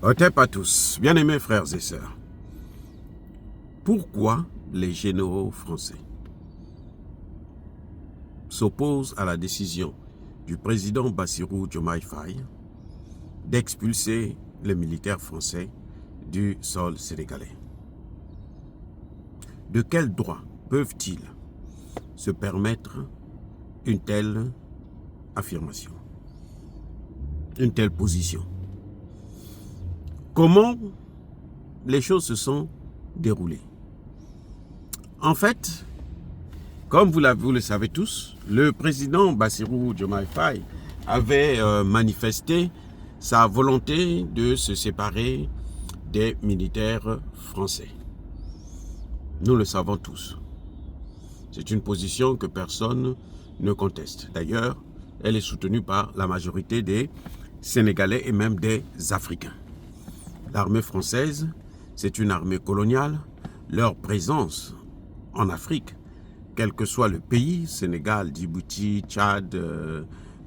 Otep à tous, bien-aimés frères et sœurs. Pourquoi les généraux français s'opposent à la décision du président Bassirou Diomaye Faye d'expulser les militaires français du sol sénégalais? De quel droit peuvent-ils se permettre une telle affirmation, une telle position? Comment les choses se sont déroulées? En fait, comme vous le savez tous, le président Bassirou Diomaye Faye avait manifesté sa volonté de se séparer des militaires français. Nous le savons tous. C'est une position que personne ne conteste. D'ailleurs, elle est soutenue par la majorité des Sénégalais et même des Africains. L'armée française, c'est une armée coloniale. Leur présence en Afrique, quel que soit le pays, Sénégal, Djibouti, Tchad,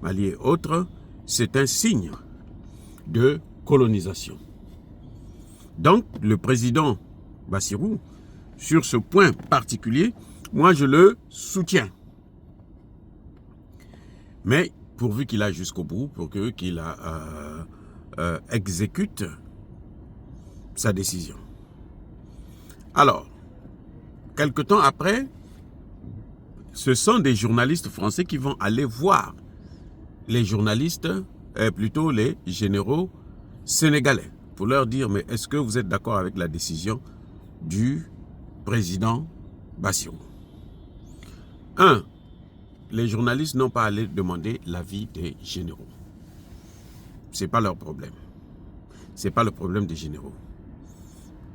Mali et autres, c'est un signe de colonisation. Donc, le président Bassirou, sur ce point particulier, moi je le soutiens. Mais pourvu qu'il aille jusqu'au bout, pour qu'il exécute sa décision. Alors, quelque temps après, ce sont des journalistes français qui vont aller voir les journalistes, plutôt les généraux sénégalais, pour leur dire, mais est-ce que vous êtes d'accord avec la décision du président Bassirou? Les journalistes n'ont pas allé demander l'avis des généraux. Ce n'est pas leur problème. Ce n'est pas le problème des généraux.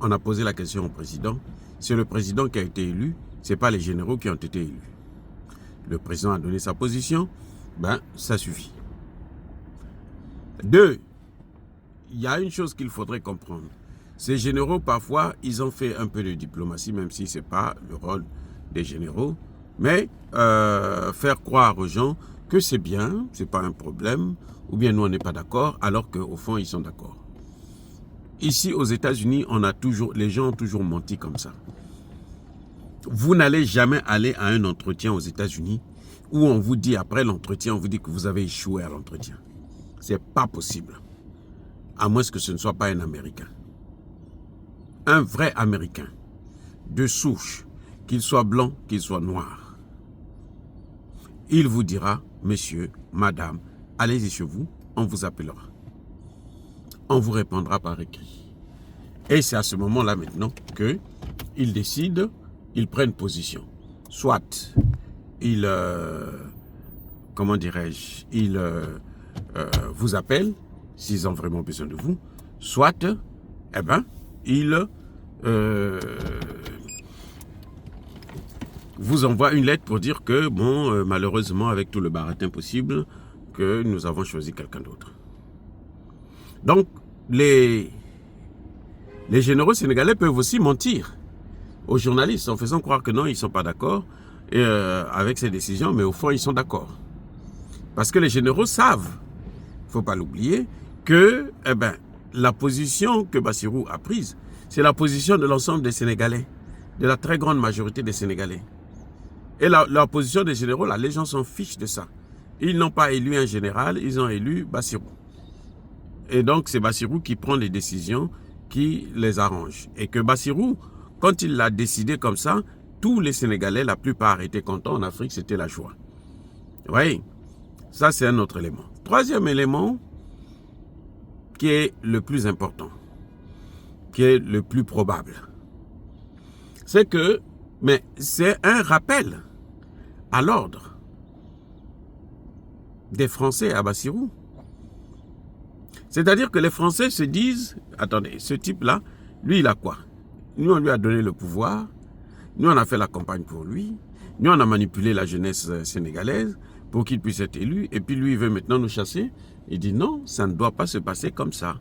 On a posé la question au président. C'est le président qui a été élu, ce n'est pas les généraux qui ont été élus. Le président a donné sa position, ça suffit. 2, il y a une chose qu'il faudrait comprendre. Ces généraux, parfois, ils ont fait un peu de diplomatie, même si ce n'est pas le rôle des généraux. Mais faire croire aux gens que c'est bien, ce n'est pas un problème, ou bien nous on n'est pas d'accord, alors qu'au fond ils sont d'accord. Ici aux États-Unis, les gens ont toujours menti comme ça. Vous n'allez jamais aller à un entretien aux États-Unis où on vous dit après l'entretien, on vous dit que vous avez échoué à l'entretien. Ce n'est pas possible. À moins que ce ne soit pas un Américain. Un vrai Américain, de souche, qu'il soit blanc, qu'il soit noir. Il vous dira, monsieur, madame, allez-y chez vous, on vous appellera. On vous répondra par écrit. Et c'est à ce moment-là maintenant qu'ils décident, ils prennent position. Soit ils, comment dirais-je, ils vous appellent s'ils ont vraiment besoin de vous, soit, ils vous envoient une lettre pour dire que, malheureusement, avec tout le baratin possible, que nous avons choisi quelqu'un d'autre. Donc, les généraux sénégalais peuvent aussi mentir aux journalistes en faisant croire que non, ils ne sont pas d'accord avec ces décisions, mais au fond, ils sont d'accord. Parce que les généraux savent, il ne faut pas l'oublier, que la position que Bassirou a prise, c'est la position de l'ensemble des Sénégalais, de la très grande majorité des Sénégalais. Et la position des généraux, là, les gens s'en fichent de ça. Ils n'ont pas élu un général, ils ont élu Bassirou. Et donc, c'est Bassirou qui prend les décisions qui les arrangent. Et que Bassirou, quand il l'a décidé comme ça, tous les Sénégalais, la plupart étaient contents. En Afrique, c'était la joie. Oui, ça c'est un autre élément. Troisième élément, qui est le plus important, qui est le plus probable, c'est que, c'est un rappel à l'ordre des Français à Bassirou. C'est-à-dire que les Français se disent, attendez, ce type-là, lui, il a quoi? Nous, on lui a donné le pouvoir, nous, on a fait la campagne pour lui, nous, on a manipulé la jeunesse sénégalaise pour qu'il puisse être élu, et puis lui, il veut maintenant nous chasser. Il dit non, ça ne doit pas se passer comme ça.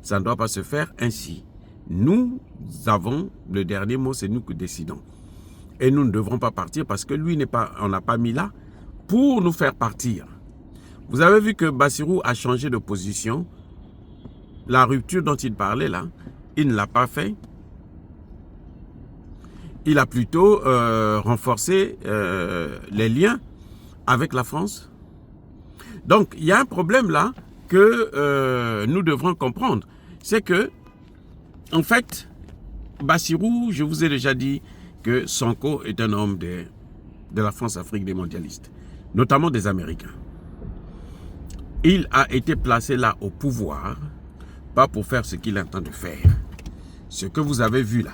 Ça ne doit pas se faire ainsi. Nous avons le dernier mot, c'est nous qui décidons. Et nous ne devrons pas partir parce que lui, on n'a pas mis là pour nous faire partir. Vous avez vu que Bassirou a changé de position la rupture dont il parlait là, il ne l'a pas fait. Il a plutôt renforcé les liens avec la France. Donc, il y a un problème là que nous devrons comprendre. C'est que, en fait, Bassirou, je vous ai déjà dit que Sonko est un homme de la France-Afrique des mondialistes, notamment des Américains. Il a été placé là au pouvoir, pas pour faire ce qu'il entend de faire. Ce que vous avez vu là,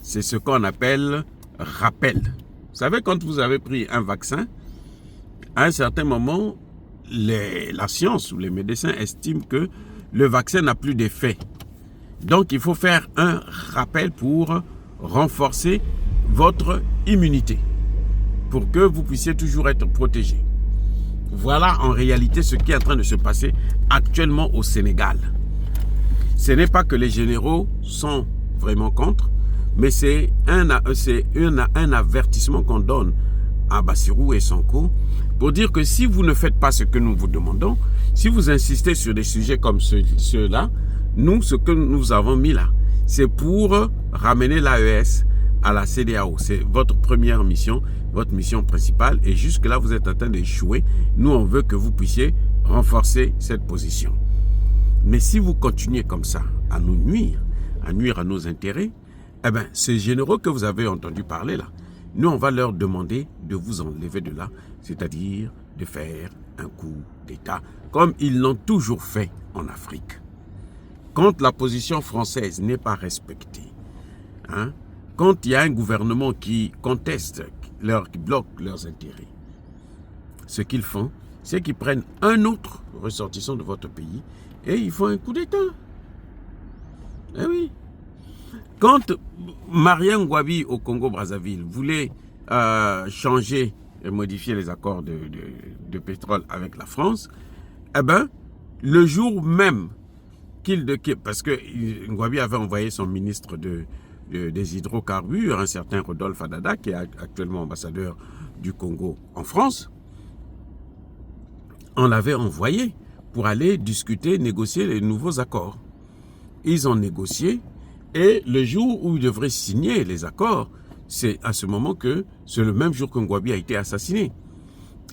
c'est ce qu'on appelle rappel. Vous savez, quand vous avez pris un vaccin, à un certain moment, la science ou les médecins estiment que le vaccin n'a plus d'effet. Donc, il faut faire un rappel pour renforcer votre immunité, pour que vous puissiez toujours être protégé. Voilà en réalité ce qui est en train de se passer actuellement au Sénégal. Ce n'est pas que les généraux sont vraiment contre, mais c'est un avertissement qu'on donne à Bassirou et Sonko pour dire que si vous ne faites pas ce que nous vous demandons, si vous insistez sur des sujets comme ceux-là, nous, ce que nous avons mis là, c'est pour ramener l'AES à la CEDEAO. C'est votre première mission, votre mission principale. Et jusque-là, vous êtes en train d'échouer. Nous, on veut que vous puissiez renforcer cette position. Mais si vous continuez comme ça à nous nuire, à nuire à nos intérêts, eh bien, ces généraux que vous avez entendu parler là, nous, on va leur demander de vous enlever de là, c'est-à-dire de faire un coup d'État, comme ils l'ont toujours fait en Afrique. Quand la position française n'est pas respectée, hein, quand il y a un gouvernement qui conteste, qui bloque leurs intérêts, ce qu'ils font, c'est qu'ils prennent un autre ressortissant de votre pays et ils font un coup d'État. Eh oui. Quand Marien Ngouabi au Congo-Brazzaville voulait changer et modifier les accords de pétrole avec la France, eh ben, le jour même parce que Ngouabi avait envoyé son ministre des hydrocarbures, un certain Rodolphe Adada, qui est actuellement ambassadeur du Congo en France, on l'avait envoyé pour aller discuter, négocier les nouveaux accords. Ils ont négocié et le jour où ils devraient signer les accords, c'est à ce moment que c'est le même jour que Ngouabi a été assassiné.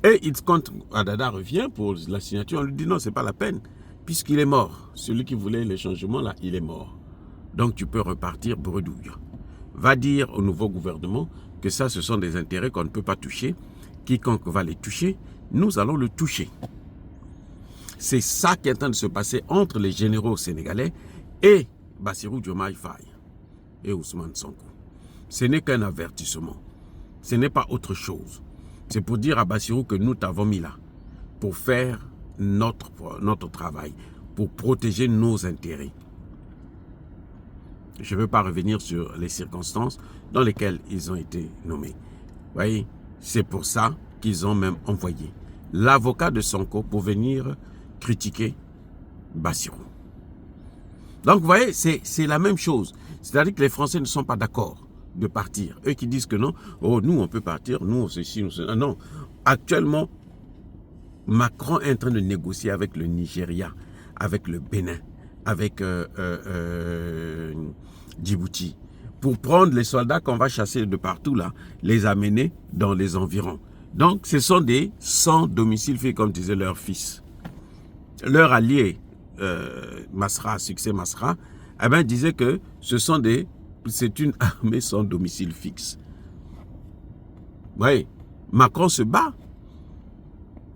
Et quand Adada revient pour la signature, on lui dit non, c'est pas la peine, puisqu'il est mort. Celui qui voulait les changements là, il est mort. Donc tu peux repartir bredouille. Va dire au nouveau gouvernement que ça, ce sont des intérêts qu'on ne peut pas toucher. Quiconque va les toucher, nous allons le toucher. C'est ça qui est en train de se passer entre les généraux sénégalais et Bassirou Diomaye Faye et Ousmane Sonko. Ce n'est qu'un avertissement. Ce n'est pas autre chose. C'est pour dire à Bassirou que nous t'avons mis là pour faire notre travail, pour protéger nos intérêts. Je ne veux pas revenir sur les circonstances dans lesquelles ils ont été nommés. Vous voyez, c'est pour ça qu'ils ont même envoyé l'avocat de Sonko pour venir critiquer Bassirou. Donc, vous voyez, c'est la même chose. C'est-à-dire que les Français ne sont pas d'accord de partir. Eux qui disent que non, oh, nous, on peut partir, nous, ceci, nous, cela. Non, actuellement, Macron est en train de négocier avec le Nigeria, avec le Bénin, avec Djibouti, pour prendre les soldats qu'on va chasser de partout là, les amener dans les environs. Donc, ce sont des sans domicile fixe, comme disaient leurs fils. Leur allié, Masra, Succès Masra, eh ben, disait que c'est une armée sans domicile fixe. Oui, Macron se bat.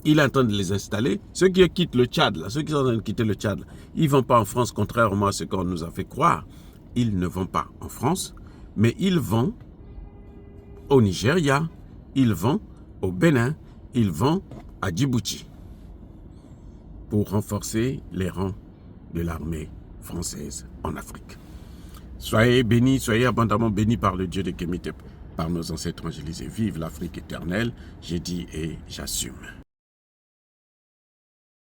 Il est en train de les installer. Ceux qui quittent le Tchad, là, ceux qui sont en train de quitter le Tchad, là, ils ne vont pas en France, contrairement à ce qu'on nous a fait croire. Ils ne vont pas en France, mais ils vont au Nigeria, ils vont au Bénin, ils vont à Djibouti pour renforcer les rangs de l'armée française en Afrique. Soyez bénis, soyez abondamment bénis par le Dieu de Kémité, par nos ancêtres angélisés. Vive l'Afrique éternelle, j'ai dit et j'assume.